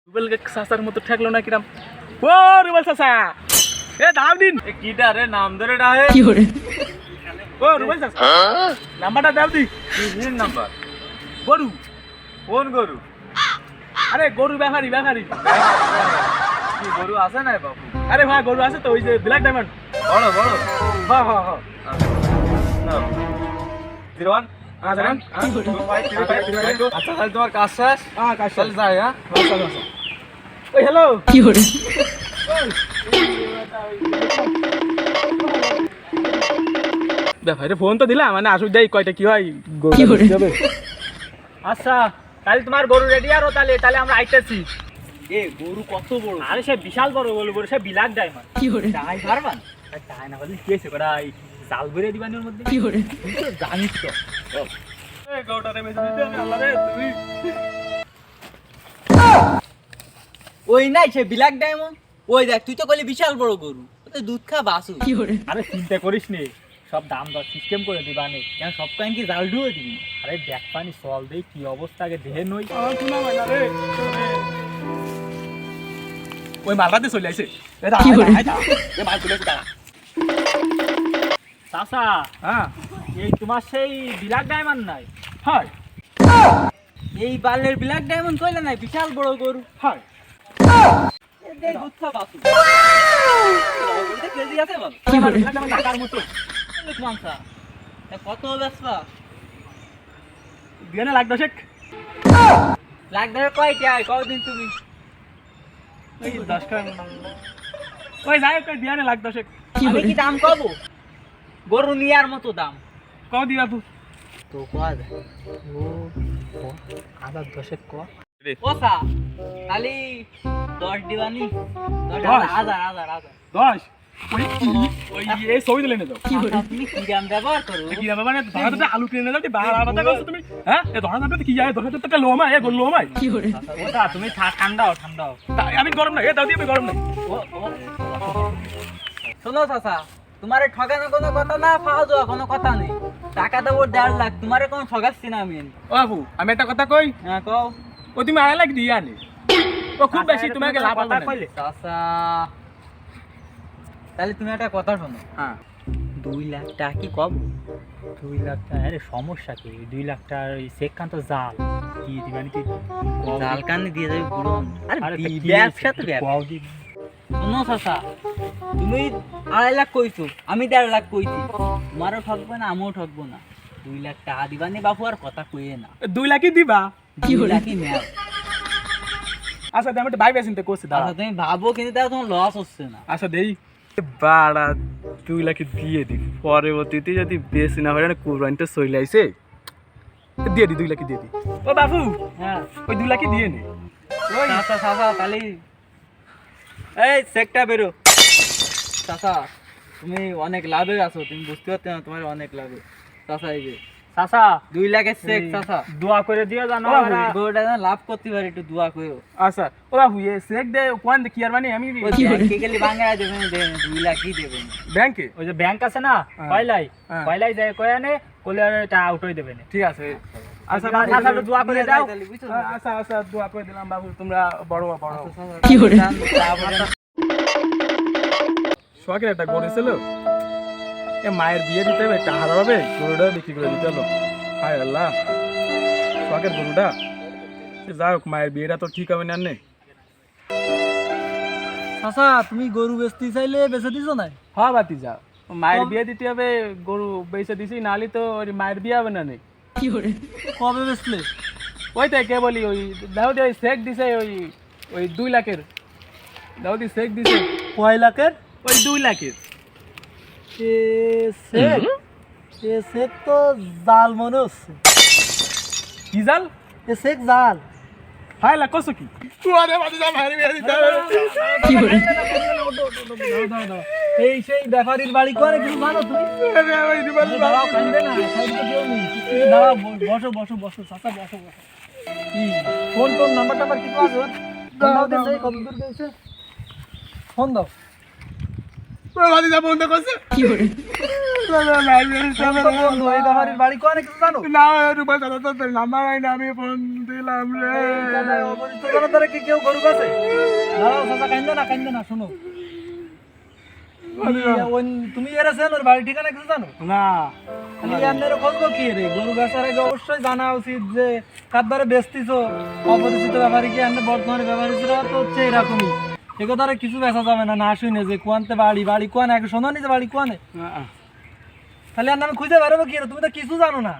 রুবেল চাচার মতো ঠেকলো না কিরাম। ও রুবেল চাচা, এ দাও দিন। কিটা রে নাম ধরে ডাহে? ও রুবেল চাচা, নাম্বারটা দাও দি। কিসের নাম্বার? গরু। কোন গরু? আরে গরু ব্যাপারী ব্যাপারী। কি গরু আছে না বাবু? আরে ভাই গরু আছে তো, ওই যে ব্ল্যাক ডায়মন্ড। বড় বড়। হ্যাঁ হ্যাঁ হ্যাঁ। 01 আচ্ছা রান। আচ্ছা তাহলে তোমার কাজ শেষ? হ্যাঁ কাজ চল যাই। হ্যাঁ আচ্ছা আচ্ছা। ওই হ্যালো। ব্যাপারে ফোন তো দিলাম, মানে আসুক যাই কয়টা কি হয়। আচ্ছা তাহলে তোমার গরু রেডি আরো, তাহলে আমরা আইতেছি। এ গরু কত বড়? আরে সে বিশাল বড় গরু, সে বিলাক ডায়মন্ড। তাই পারবান? তাই না বলি কি হয়েছে কটা জাল বেরিয়ে দিবানি ওর মধ্যে। তুই তো জানিস তো। এই গরুটারে মেজে দিতে হবে আল্লাহ রে তুই। ওই নাই সে ব্ল্যাক ডায়মন্ড। ওই দেখ, তুই তো কইলি বিশাল বড় গরু, ওতে দুধ খা বাসু। আরে চিন্তা করিস নি, সব দাম দর সিস্টেম করে দিবানে। কেন সব কাহিনী কি জাল ডুবে দিবি? আরে দেখ পানি চল দেই কি অবস্থা আগে দেহে নই। শোনা ভাই না রে। ওই মালটাতে চলে আইছে। এ দা এ মাল চলে আইছে দাঁড়া। চাচা হ্যাঁ এই তোমার সেই বিলাক ডায়মন্ড নাই? হয় এই বালের ব্ল্যাক ডায়মন্ড কইলে নাই বিশাল বড় গরু, হয়। এদের দুধ খা বাসু। এটা কেজি আছে বল? টাকার মতো মাংসা কত বেচবা? দিয়ে না লাগ দশেক। লাখ ধরে কয়টা কদিন তুমি? ওই 10 টাকা। ওই যাই কই দিয়ে না লাগ দশেক। আমি কি দাম কব? গরু নিয়ার মতো দাম কও দি বাবু। তো কয় দে। আবার 10 ক ওসা খালি 10 দিবানি। 10 10? হাজার হাজার হাজার। 10 ওই এই ছবি দিলে না যাও। আচ্ছা, তুমি কি দাম ব্যবহার করো? কি হবে মানে ধরাতে আলু কিনে নাও, বাড়া বাতা করছো তুমি। হ্যাঁ এ ধরাতে কি যায়? ধরাতে তো লোমা, এ গোল লোমা। ওটা তুমি ঠান্ডাও। আমি গরম না, এ দাও দি আমি গরম না। শোনো চাচা, তোমারে ঠগানো কোনো কথা না, পাওয়া যাওয়া কোনো কথা নেই। টাকা দেবো 1.5 লাখ, তোমারে কোনো ঠগাচ্ছি না আমি। ও বাবু আমি একটা কথা কই। হ্যাঁ কও। ও তুমি 2.5 লাখ দিয়ে আনি। ও খুব বেশি তোমাকে লাভ হবে না। চাচা তাহলে তুমি একটা কথা শোনো। হ্যাঁ 2 লাখ টাকা কি কব? 2 লাখ টাকা? আরে সমস্যা কি? 2 লাখ টাকার ওই চেক কান তো জাল দিয়ে দিবানি তুই। জাল কানে দিয়ে যাবি পুরো। আরে আরে তা কি ব্যবসা তো হয়েছে? ব্যবসা। কও দি। শোনো চাচা, তুমি 2.5 লাখ কইছো, আমি 1.5 লাখ কইছি। তোমারও ঠকবো না, আমিও ঠকবো না। 2 লাখ টাকা দিবানি বাপু, আর কথা কইয়ে না। 2 লাখই দিবা। 2 লাখই নেও। আচ্ছা আমি একটা ভাইবে চিন্তা করছি দাঁড়া। আচ্ছা তুমি ভাবো, কিন্তু তাও তোমার লস হচ্ছে না। আচ্ছা দেই বাড়া 2 লাখ দিয়ে দি, পরবর্তীতে যদি বেশি না হয় না কুরবানিটা চলে আইছে দিয়ে দি, 2 লাখ দিয়ে দি। ও বাবু হ্যাঁ ওই 2 লাখই দিয়ে নে। ওই চাচা চাচা তাহলে এই চেকটা বেরো। চাচা তুমি অনেক লাভে আছো, তুমি বুঝতে পারছো না, তোমার অনেক লাভে। চাচা এই যে চাচা 2 লাখের চেক। চাচা দোয়া করে দিও জানো গরুটা যেন লাভ করতে পারে, একটু দোয়া করো। আচ্ছা ও বাবু এ চেক দে কোন কি আর মানে আমি ওই ব্যাংকে গেলে বাংলা দেবেন, 2 লাখই দেবেন। ব্যাংকে। ওই যে ব্যাংক আছে না পয়লাই হ্যাঁ। পয়লাই যায় কয় আনে কোলে এটা আউট হয়ে দেবেন। ঠিক আছে। আচ্ছা চাচা একটু দোয়া করে দাও। আচ্ছা আচ্ছা দোয়া করে দিলাম বাবু, তোমরা বড় বড়। কি করে? তারপরে শখের একটা গরু ছিল, এ মায়ের বিয়ে দিতে হবে, টাকা হারাবে, গরুটা বিক্রি করে দিতে হলো। হায় আল্লাহ, শখের গরুটা। যাই হোক মায়ের বিয়েটা তো ঠিক হবে না। নে চাচা তুমি গরু বেচতে চাইলে বেচে দিছো না? হ্যাঁ বাতি যা, মায়ের বিয়ে দিতে হবে, গরু বেঁচে দিছি, নাহলে তো ওই মায়ের বিয়ে হবে না। নে কি করে? কবে বেচলে? ওই তো কে বলি ওই দাউদি ওই চেক দিছে, ওই 2 লাখের দাউদি চেক দিছে। কয় লাখের? ওই 2 লাখের। এ চেক তো জাল মনে হচ্ছে। কি জাল? এ চেক জাল। হায় লা কসু কি তুয়ারে বাতি যা মায়ের বিয়ে দিতে হবে। কি করে? এই সেই ব্যাপারীর বাড়ি করে কিছু জানো তুমি? দাঁড়াও, কাঁদবে না, সাইডে কেউ নেই। দাঁড়াও, বসো বসো বসো চাচা, বসো বসো। কি ফোন নাম্বার টাম্বার কিছু আছে? ফোন দাও, দেন কত দূর গেছে, ফোন দাও। ওই ভাতিজা বন্ধ করছে না না না আমি ফোন তো বন্ধ, এই ব্যাপারীর বাড়ি কোয়ানে কিছু জানো? না রূপা দাদা তো নাম্বার হয় না আমি ফোন দিলাম রে অপরিচিত জনতারে কি কেউ গরু কাছে? দাঁড়াও চাচা, কান্দে না, শোনো। তুমি এরা চেনো, ওর বাড়ির ঠিকানা কিছু জানো? না খালি এমনের খোঁজবো কি রে? গরু বেচার আগে অবশ্যই জানা উচিত যে কাদ্দারে বেচতিছো। অপরিচিত ব্যাপারী কি এমনি বর্তমানে ব্যাপারীরা তো হচ্ছে এরকমই। এগোদারে কিছু বেচা যাবে না, না শুনে যে কোয়ানতে বাড়ি কোয়ানে, আগে শোনো নি যে বাড়ি কোয়ানে। তাহলে আর আমি খুঁজে বেরোবো কি রে? তুমি তো কিছু জানো না।